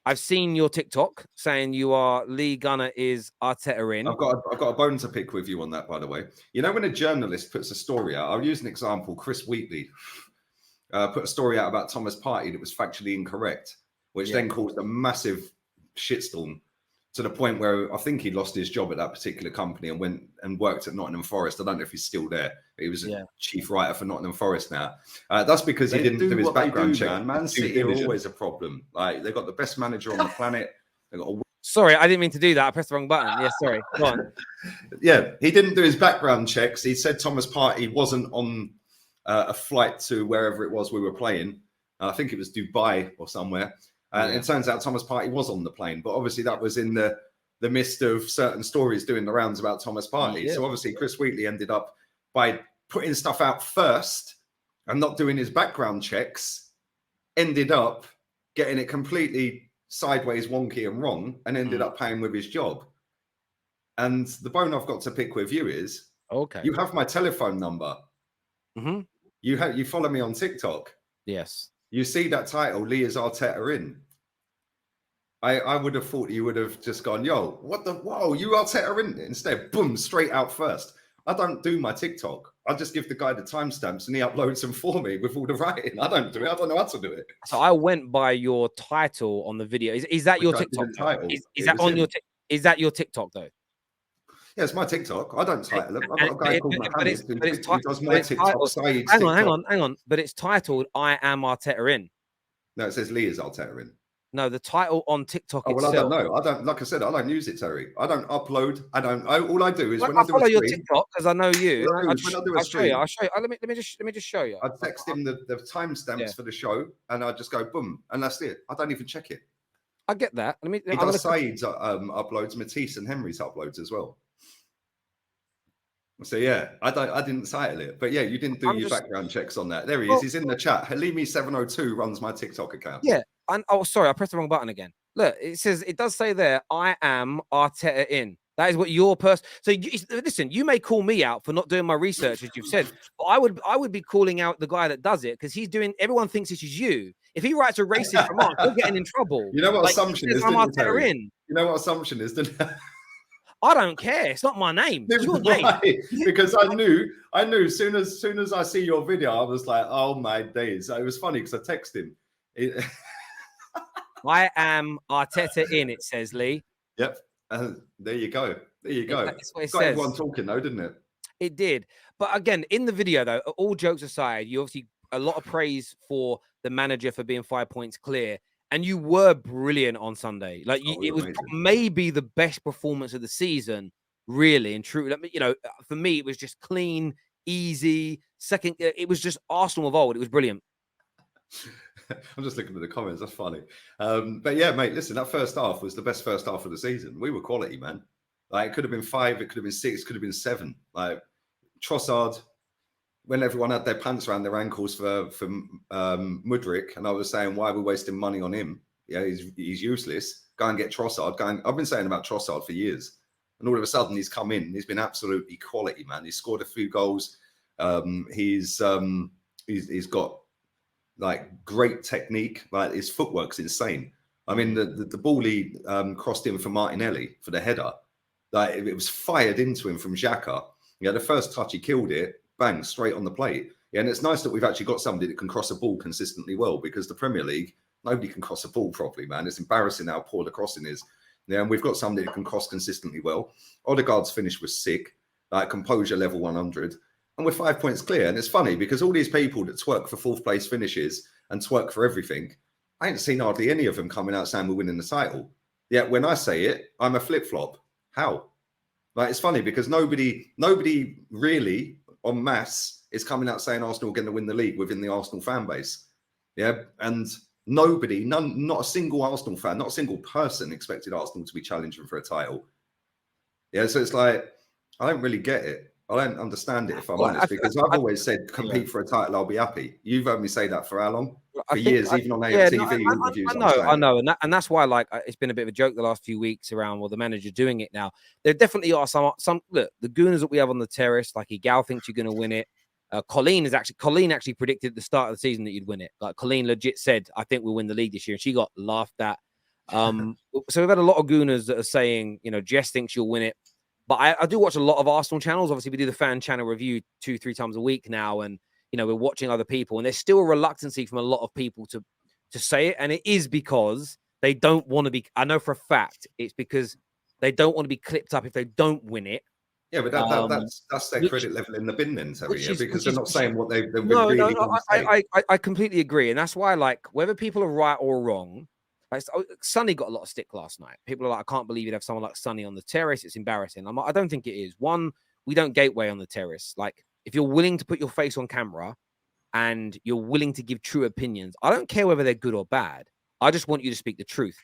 I've seen your TikTok saying you are Lee Gunner is Arteta in. I've got a bone to pick with you on that, by the way. You know, when a journalist puts a story out, I'll use an example. Chris Wheatley put a story out about Thomas Partey that was factually incorrect, which then caused a massive shitstorm to the point where I think he lost his job at that particular company and went and worked at Nottingham Forest. I don't know if he's still there, but he was a chief writer for Nottingham Forest now. That's because he didn't do his background check. Man City are always a problem. Like, they've got the best manager on the planet. They've got Sorry, I didn't mean to do that. I pressed the wrong button. Yeah, sorry. Go on. Yeah, he didn't do his background checks. He said Thomas Partey wasn't on a flight to wherever it was we were playing. I think it was Dubai or somewhere. It turns out Thomas Partey was on the plane, but obviously that was in the midst of certain stories doing the rounds about Thomas Partey. Yeah. So obviously Chris Wheatley ended up by putting stuff out first and not doing his background checks, ended up getting it completely sideways, wonky and wrong, and ended up paying with his job. And the bone I've got to pick with you is, you have my telephone number. Mm-hmm. You follow me on TikTok. Yes. You see that title, Lee is Arteta in. I would have thought you would have just gone, yo, whoa, you Arteta in? Instead, boom, straight out first. I don't do my TikTok. I just give the guy the timestamps and he uploads them for me with all the writing. I don't do it. I don't know how to do it. So I went by your title on the video. Is that your TikTok title? Is that your TikTok though? Yeah, it's my TikTok. I don't title it. I've got a guy called Mohammed who does my TikTok. Hang on. But it's titled I am Arteta in. No, it says Lee is Arteta in. No, the title on TikTok itself. Well, I don't know. I don't, like I said, I don't use it, Terry. I don't upload. All I do is when I do a stream, your TikTok because I know you. When I do a stream, I'll show you. Let me just show you. I text him the timestamps for the show, and I just go boom, and that's it. I don't even check it. I get that. He does Saeed's uploads, Matisse and Henry's uploads as well. So yeah, I didn't title it, but yeah, you didn't do your background checks on that. There he is. He's in the chat. Halimi702 runs my TikTok account. Yeah. Sorry, I pressed the wrong button again. Look, it does say there, I am Arteta in. That is what your person. So listen, you may call me out for not doing my research, as you've said, but I would be calling out the guy that does it because he's doing. Everyone thinks this is you. If he writes a racist remark, you're getting in trouble. You know what assumption is? I'm Arteta in. You know what assumption is? I don't care. It's not my name. It's your name. Because I knew as soon as I see your video, I was like, oh my days. It was funny because I texted him. I am Arteta in, it says, Lee. Yep. There you go. That's what it got says. Everyone talking though, didn't it? It did. But again, in the video though, all jokes aside, you obviously a lot of praise for the manager for being 5 points clear. And you were brilliant on Sunday. Like it was maybe the best performance of the season, really and true. You know, for me, it was just clean, easy. Second, it was just Arsenal of old. It was brilliant. I'm just looking at the comments. That's funny. But yeah, mate, listen, that first half was the best first half of the season. We were quality, man. Like it could have been 5, it could have been 6, it could have been 7. Like Trossard, when everyone had their pants around their ankles for Mudryk, and I was saying, why are we wasting money on him? Yeah, he's useless. Go and get Trossard. I've been saying about Trossard for years. And all of a sudden he's come in. He's been absolutely quality, man. He's scored a few goals. He's got like great technique. Like his footwork's insane. I mean, the ball he crossed in for Martinelli for the header, like it was fired into him from Xhaka. Yeah, the first touch he killed it. Bang, straight on the plate. Yeah, and it's nice that we've actually got somebody that can cross a ball consistently well because the Premier League, nobody can cross a ball properly, man. It's embarrassing how poor the crossing is. Yeah, and we've got somebody that can cross consistently well. Odegaard's finish was sick, like composure level 100. And we're 5 points clear. And it's funny because all these people that twerk for 4th place finishes and twerk for everything, I ain't seen hardly any of them coming out saying we're winning the title. Yet when I say it, I'm a flip-flop. How? Like, it's funny because nobody really en masse is coming out saying Arsenal are going to win the league within the Arsenal fan base. Yeah. And not a single Arsenal fan, not a single person expected Arsenal to be challenging for a title. Yeah. So it's like, I don't really get it. I don't understand it, if I'm honest, because I've always said compete for a title, I'll be happy. You've heard me say that for how long? For years, even on AFTV interviews. I know. And that's why, like, it's been a bit of a joke the last few weeks around, well, the manager doing it now. There definitely are some, look, the gooners that we have on the terrace, like Igal thinks you're going to win it. Colleen actually predicted at the start of the season that you'd win it. Like Colleen legit said, I think we'll win the league this year. And she got laughed at. So we've had a lot of gooners that are saying, Jess thinks you'll win it. But I do watch a lot of Arsenal channels. Obviously, we do the fan channel review 2-3 times a week now. And, we're watching other people. And there's still a reluctancy from a lot of people to say it. And it is because they don't want to be, I know for a fact, it's because they don't want to be clipped up if they don't win it. Yeah, but that's their credit level in the bin then, Terry, because they're not saying what they really want to say. I completely agree. And that's why, like, whether people are right or wrong, like, Sonny got a lot of stick last night. People are like, I can't believe you'd have someone like Sonny on the terrace. It's embarrassing. I'm like, I don't think it is. One, we don't gateway on the terrace. Like, if you're willing to put your face on camera and you're willing to give true opinions, I don't care whether they're good or bad. I just want you to speak the truth.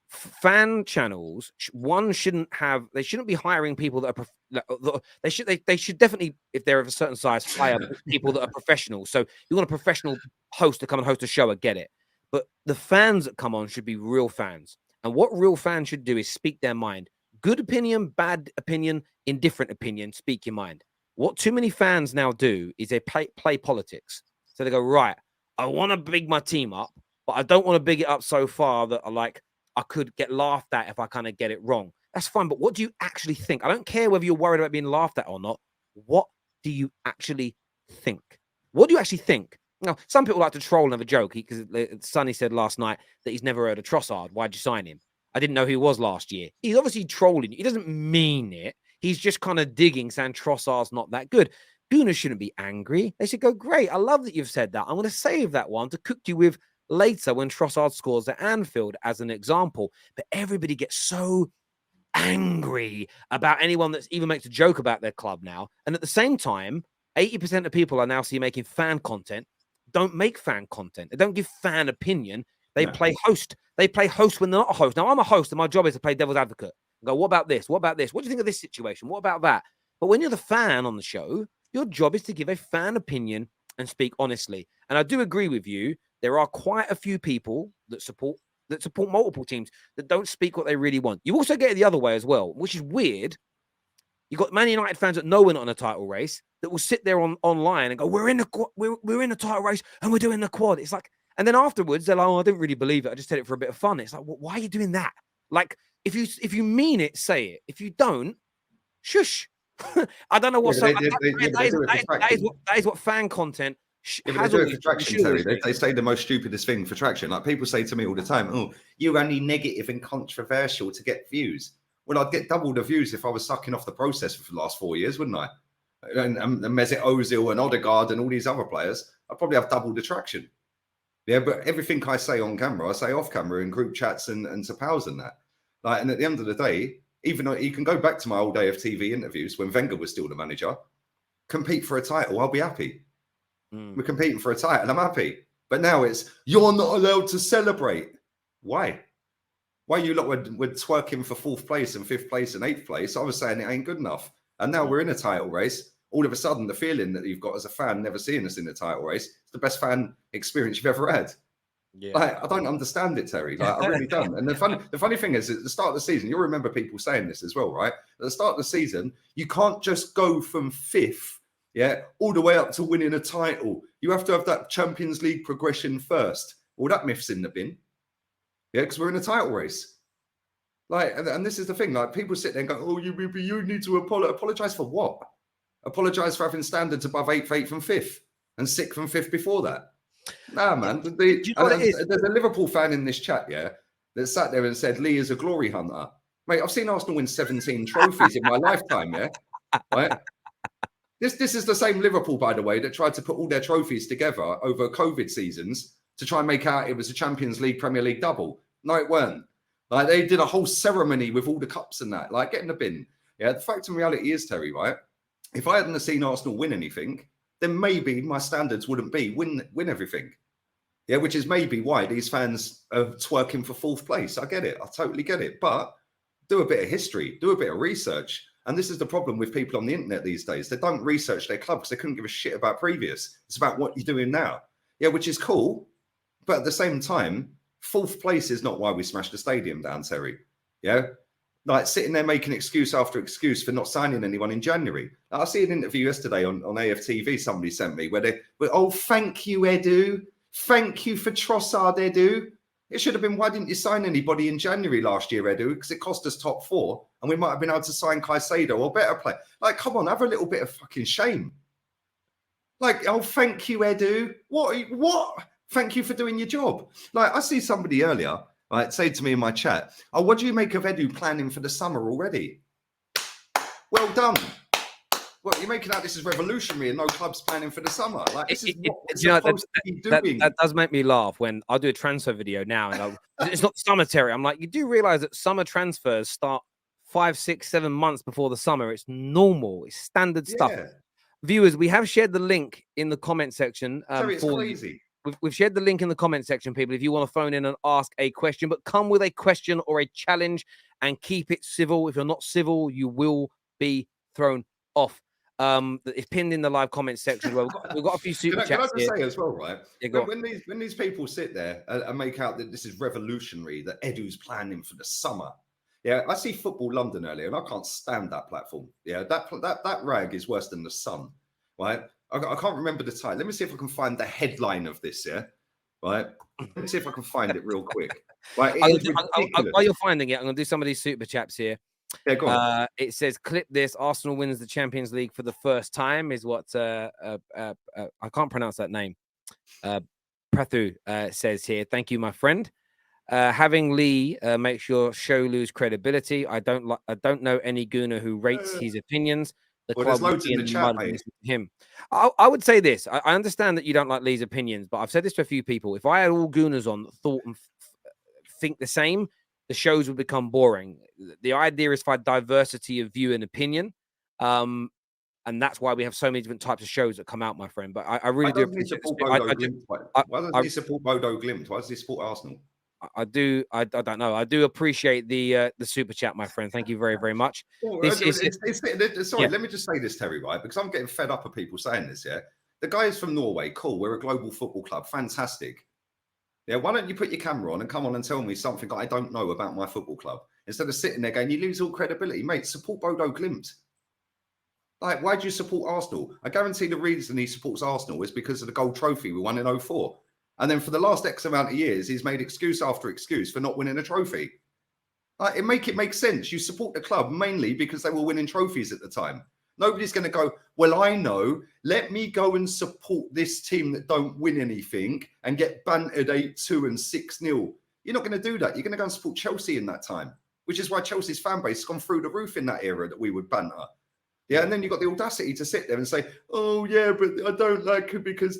Fan channels, they shouldn't be hiring people that are they should definitely, if they're of a certain size, hire people that are professional. So you want a professional host to come and host a show, I get it, but the fans that come on should be real fans. And what real fans should do is speak their mind. Good opinion, bad opinion, indifferent opinion, speak your mind. What too many fans now do is they play politics. So they go, right, I want to big my team up, but I don't want to big it up so far that I could get laughed at if I kind of get it wrong. That's fine, but what do you actually think? I don't care whether you're worried about being laughed at or not. What do you actually think? What do you actually think? Now, some people like to troll and have a joke, because Sonny said last night that he's never heard of Trossard. Why'd you sign him? I didn't know who he was last year. He's obviously trolling you. He doesn't mean it. He's just kind of digging, saying Trossard's not that good. Gooners shouldn't be angry. They should go, great, I love that you've said that. I'm going to save that one to cook you with later when Trossard scores at Anfield as an example. But everybody gets so angry about anyone that even makes a joke about their club now. And at the same time, 80% of people I now see making fan content don't make fan content. They don't give fan opinion. They play host. They play host when they're not a host. Now, I'm a host and my job is to play devil's advocate. Go, what about this? What about this? What do you think of this situation? What about that? But when you're the fan on the show, your job is to give a fan opinion and speak honestly. And I do agree with you. There are quite a few people that support multiple teams that don't speak what they really want. You also get it the other way as well, which is weird. You've got Man United fans that know we're not in a title race that will sit there online and go, we're in the title race and we're doing the quad. It's like, and then afterwards they're like, oh, I didn't really believe it. I just said it for a bit of fun. It's like, well, why are you doing that? Like, if you mean it, say it. If you don't, shush. I don't know what. That is what fan content. Yeah, they do it for traction, Terry. They say the most stupidest thing for traction. Like, people say to me all the time, "Oh, you're only negative and controversial to get views." Well, I'd get double the views if I was sucking off the process for the last 4 years, wouldn't I? And Mesut Ozil and Odegaard and all these other players, I'd probably have double the traction. Yeah, but everything I say on camera, I say off camera in group chats and to pals and that. Like, and at the end of the day, even though you can go back to my old day of TV interviews when Wenger was still the manager, compete for a title, I'll be happy. We're competing for a title, I'm happy. But now it's, you're not allowed to celebrate. Why? Why you lot were twerking for 4th place and 5th place and 8th place? I was saying it ain't good enough. And now we're in a title race. All of a sudden, the feeling that you've got as a fan, never seeing us in the title race, it's the best fan experience you've ever had. Yeah. Like, I don't understand it, Terry. Like, I really don't. And the funny thing is, at the start of the season, you'll remember people saying this as well, right? At the start of the season, you can't just go from 5th, all the way up to winning a title. You have to have that Champions League progression first. Well, that myth's in the bin. Yeah, because we're in a title race. Like, and this is the thing. Like, people sit there and go, "Oh, you need to apologize for what? Apologize for having standards above 8th, 8th, and 5th, and 6th and 5th before that." Nah, man. There's a Liverpool fan in this chat, that sat there and said Lee is a glory hunter. Mate, I've seen Arsenal win 17 trophies in my lifetime. Right. This is the same Liverpool, by the way, that tried to put all their trophies together over COVID seasons to try and make out it was a Champions League, Premier League double. No, it weren't. Like, they did a whole ceremony with all the cups and that. Like, get in the bin. Yeah, the fact and reality is, Terry, right? If I hadn't seen Arsenal win anything, then maybe my standards wouldn't be win everything. Yeah, which is maybe why these fans are twerking for 4th place. I get it. I totally get it. But do a bit of history, do a bit of research. And this is the problem with people on the internet these days. They don't research their club because they couldn't give a shit about previous. It's about what you're doing now. Yeah, which is cool. But at the same time, 4th place is not why we smashed the stadium down, Terry. Yeah. like sitting there making excuse after excuse for not signing anyone in January. I see an interview yesterday on AFTV somebody sent me where they were, oh, thank you, Edu. Thank you for Trossard, Edu. It should have been, why didn't you sign anybody in January last year, Edu? Because it cost us top 4 and we might have been able to sign Caicedo or better play. Like, come on, have a little bit of fucking shame. Like, oh, thank you, Edu. What? Thank you for doing your job. Like, I see somebody earlier, right, say to me in my chat, oh, what do you make of Edu planning for the summer already? Well done. Well, you're making out this is revolutionary and no club's planning for the summer. Like, this is what we're supposed to be doing. That does make me laugh when I do a transfer video now. And it's not summer, Terry. I'm like, you do realize that summer transfers start 5, 6, 7 months before the summer. It's normal. It's standard stuff. Viewers, we have shared the link in the comment section. Terry, it's crazy. We've shared the link in the comment section, people, if you want to phone in and ask a question, but come with a question or a challenge and keep it civil. If you're not civil, you will be thrown off. It's pinned in the live comment section. Well, we've got a few super chats. Can I just say as well, right? Yeah, when these people sit there and make out that this is revolutionary, that Edu's planning for the summer. Yeah, I see Football London earlier, and I can't stand that platform. Yeah, that rag is worse than the Sun, right? I can't remember the title. Let me see if I can find the headline of this. Yeah, right. Let me see if I can find it real quick. Right, while you're finding it, I'm going to do some of these super chats here. Yeah, go on. It says, clip this. Arsenal wins the Champions League for the first time, is what I can't pronounce that name. Prathu says here. Thank you, my friend. Having Lee make sure show lose credibility. I don't know any gooner who rates his opinions. The club there's loads in the chat, mate. Him. I would say this. I understand that you don't like Lee's opinions, but I've said this to a few people. If I had all gooners on that thought and think the same, the shows would become boring. The idea is for diversity of view and opinion. And that's why we have so many different types of shows that come out, my friend. But I really do appreciate Why doesn't he support Bodo Glimt? Why does he support Arsenal? I don't know. I do appreciate the super chat, my friend. Thank you very, very much. Sorry, let me just say this, Terry, right? Because I'm getting fed up of people saying this, yeah? The guy is from Norway. Cool. We're a global football club. Fantastic. Yeah, why don't you put your camera on and come on and tell me something I don't know about my football club? Instead of sitting there going, you lose all credibility. Mate, support Bodo Glimt. Like, why do you support Arsenal? I guarantee the reason he supports Arsenal is because of the gold trophy we won in 2004. And then for the last X amount of years, he's made excuse after excuse for not winning a trophy. It makes sense. You support the club mainly because they were winning trophies at the time. Nobody's going to go, well, I know, let me go and support this team that don't win anything and get bantered 8-2 and 6-0. You're not going to do that. You're going to go and support Chelsea in that time, which is why Chelsea's fan base has gone through the roof in that era that we would banter. Yeah, and then you've got the audacity to sit there and say, oh, yeah, but I don't like it because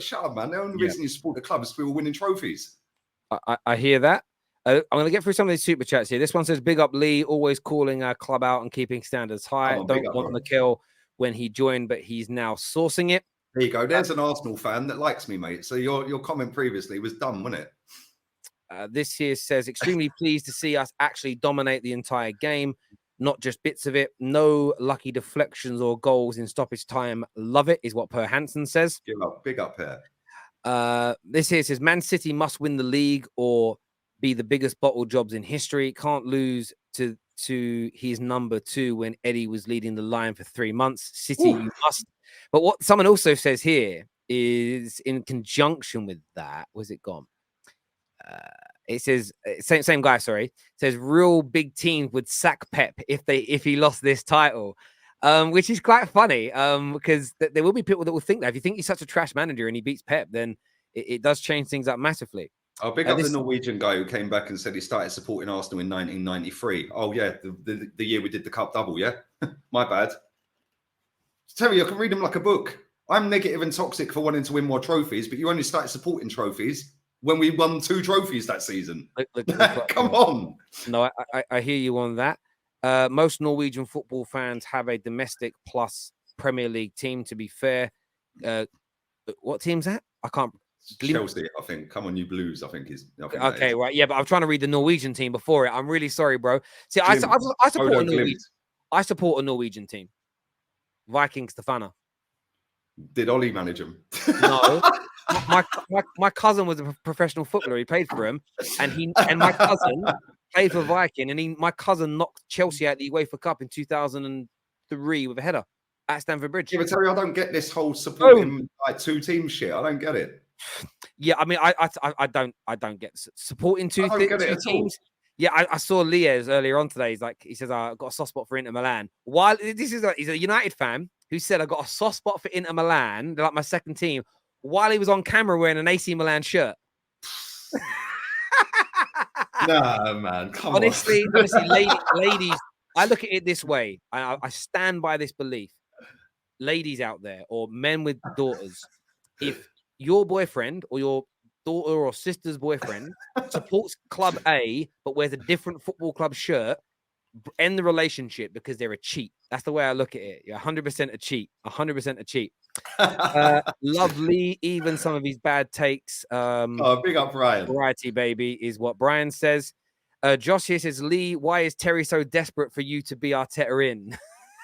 shut up, man. The only reason you support the club is we were winning trophies. I hear that. I'm going to get through some of these super chats here. This one says, big up Lee, always calling our club out and keeping standards high. Don't want Mikel when he joined, but he's now sourcing it. There you go. There's an Arsenal fan that likes me, mate. So your comment previously was dumb, wasn't it? This here says, extremely pleased to see us actually dominate the entire game. Not just bits of it. No lucky deflections or goals in stoppage time. Love it, is what Per Hansen says. Big up here. This here says, Man City must win the league or be the biggest bottle jobs in history. Can't lose to his number 2 when Eddie was leading the line for 3 months. City, you must. But what someone also says here is in conjunction with that. Where's it gone? It says same guy. Sorry, it says real big teams would sack Pep if he lost this title, which is quite funny. Because there will be people that will think that if you think he's such a trash manager and he beats Pep, then it does change things up massively. I'll pick up the Norwegian guy who came back and said he started supporting Arsenal in 1993. Oh yeah, the year we did the cup double. Yeah, my bad. Terry, I can read him like a book. I'm negative and toxic for wanting to win more trophies, but you only started supporting trophies when we won 2 trophies that season. Come on. No, I hear you on that. Most Norwegian football fans have a domestic plus Premier League team, to be fair. What team's that? I can't. Chelsea, I think. Come on, you Blues, I think is. Okay, right. Yeah, but I'm trying to read the Norwegian team before it. I'm really sorry, bro. See, I support a Norwegian. I support a Norwegian team. Viking Stefana. Did Ollie manage him? No. My cousin was a professional footballer. He played for him, and my cousin played for Viking, and my cousin knocked Chelsea out the UEFA Cup in 2003 with a header at Stamford Bridge. Yeah, but Terry, I don't get this whole supporting like two teams shit. I don't get it. Yeah, I mean, I don't get supporting two teams. Yeah, I saw Liez earlier on today. He says I got a soft spot for Inter Milan. While he's a United fan who said I got a soft spot for Inter Milan. They're like my second team. While he was on camera wearing an AC Milan shirt. Nah, man, come on. Honestly, ladies, I look at it this way. I stand by this belief. Ladies out there, or men with daughters, if your boyfriend or your daughter or sister's boyfriend supports Club A but wears a different football club shirt, end the relationship because they're a cheat. That's the way I look at it. You're 100% a cheat. 100% a cheat. Lovely, even some of these bad takes. Big up Brian. Variety, baby, is what Brian says. Josh here says, Lee, why is Terry so desperate for you to be Arteta in?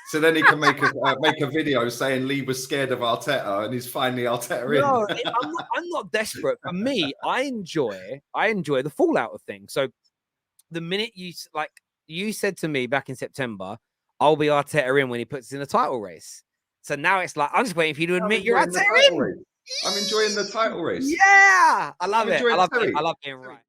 So then he can make a video saying Lee was scared of Arteta and he's finally Arteta in. No, I'm not desperate. For me, I enjoy the fallout of things. So the minute you said to me back in September, I'll be Arteta in when he puts us in a title race. So now it's like I'm just waiting for you to admit you're Arteta in. I'm enjoying the title race. Yeah, I love it. I love being right.